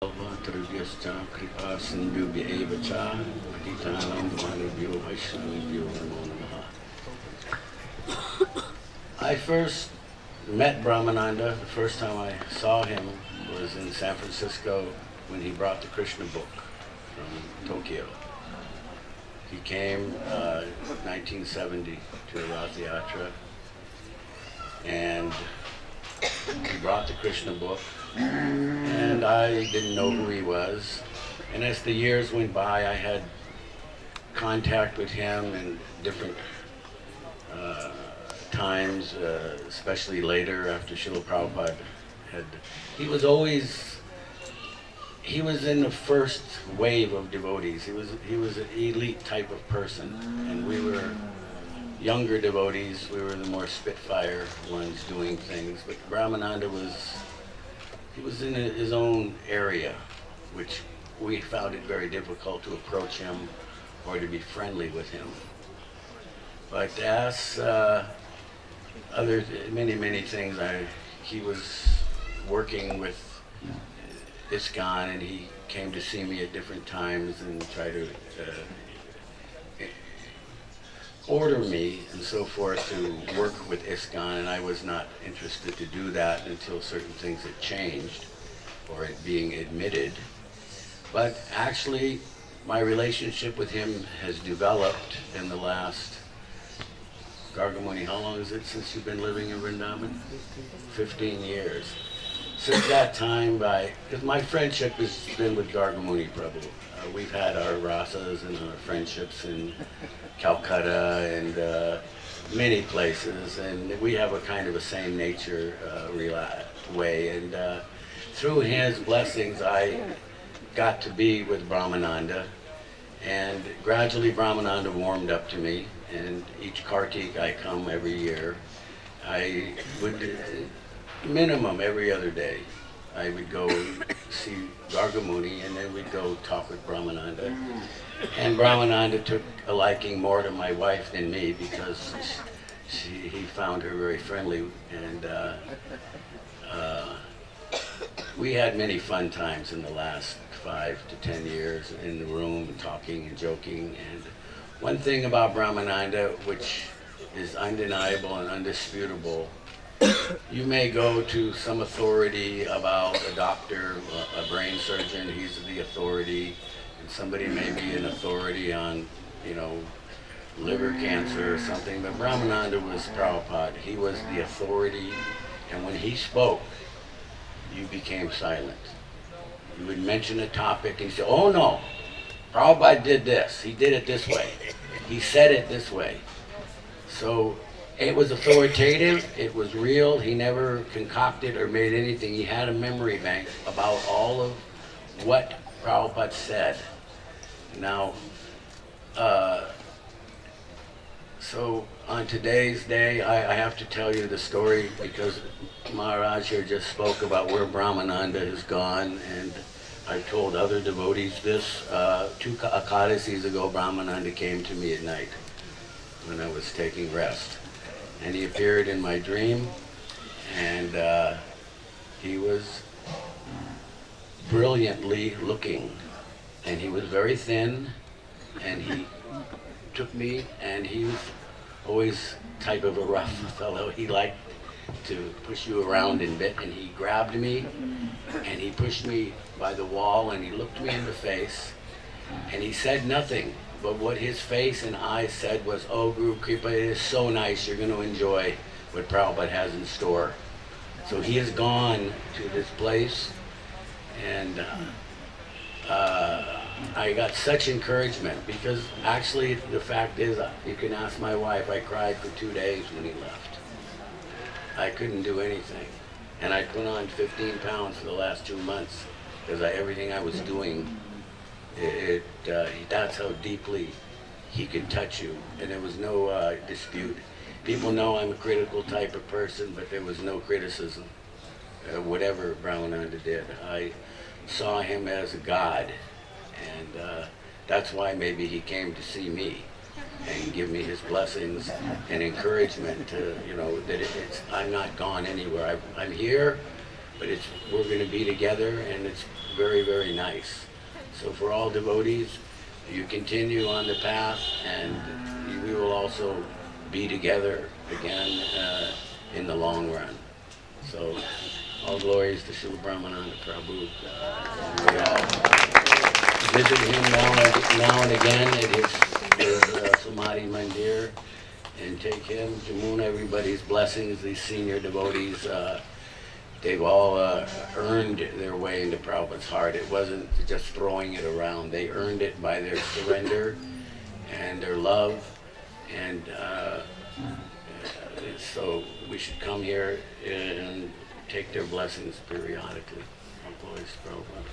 H.G.GuruKripa Sindhubhya cha Patitanam Manubhyo Vaishnavibhyo Namo Namaha. I first met Brahmananda. The first time I saw him was in San Francisco when he brought the Krishna book from Tokyo. He came 1970 to the Rath Yatra, and he brought the Krishna book, and I didn't know who he was. And as the years went by, I had contact with him in different times, especially later after Srila Prabhupada he was in the first wave of devotees. He was an elite type of person, and we were younger devotees. We were the more spitfire ones doing things. But Brahmananda was in his own area, which we found it very difficult to approach him or to be friendly with him. But as many things, he was working with ISKCON, and he came to see me at different times and try to order me and so forth to work with ISKCON, and I was not interested to do that until certain things had changed or it being admitted. But actually, my relationship with him has developed in the last, Gargamuni, how long is it since you've been living in Vrindavan? 15 years. Since that time, because my friendship has been with Gargamuni Prabhu. We've had our rasas and our friendships in Calcutta and many places, and we have a kind of a same nature way. And through his blessings, I got to be with Brahmananda, and gradually Brahmananda warmed up to me. And each Kartik I come every year, I would minimum every other day, I would go see Gargamuni, and then we'd go talk with Brahmananda. And Brahmananda took a liking more to my wife than me because he found her very friendly, and we had many fun times in the last 5 to 10 years in the room, talking and joking. And one thing about Brahmananda, which is undeniable and undisputable, you may go to some authority about a doctor, a brain surgeon, he's the authority, and somebody may be an authority on, liver cancer or something, but Brahmananda was Prabhupada. He was the authority, and when he spoke, you became silent. You would mention a topic and say, oh no, Prabhupada did this, he did it this way, he said it this way. So it was authoritative, it was real, he never concocted or made anything. He had a memory bank about all of what Prabhupada said. Now, so on today's day, I have to tell you the story because Maharaj here just spoke about where Brahmananda has gone, and I've told other devotees this. 2 Ekadasis ago, Brahmananda came to me at night when I was taking rest. And he appeared in my dream, and he was brilliantly looking, and he was very thin, and he took me, and he was always type of a rough fellow. He liked to push you around a bit, and he grabbed me, and he pushed me by the wall, and he looked me in the face, and he said nothing. But what his face and eyes said was, oh, Guru Kripa, it is so nice. You're going to enjoy what Prabhupada has in store. So he has gone to this place, and I got such encouragement because actually the fact is, you can ask my wife, I cried for 2 days when he left. I couldn't do anything. And I put on 15 pounds for the last 2 months because everything I was doing, that's how deeply he could touch you, and there was no dispute. People know I'm a critical type of person, but there was no criticism. Whatever Brahmananda did, I saw him as a god, and that's why maybe he came to see me and give me his blessings and encouragement to, that I'm not gone anywhere. I'm here, but we're going to be together, and it's very, very nice. So for all devotees, you continue on the path, and we will also be together again in the long run. So all glories to Srila Brahmananda Prabhu. We all visit him now and again at his Samadhi Mandir, and take him, Jamuna, everybody's blessings. These senior devotees, they've all earned their way into Prabhupada's heart. It wasn't just throwing it around. They earned it by their surrender and their love. And so we should come here and take their blessings periodically. All glories to Prabhupada.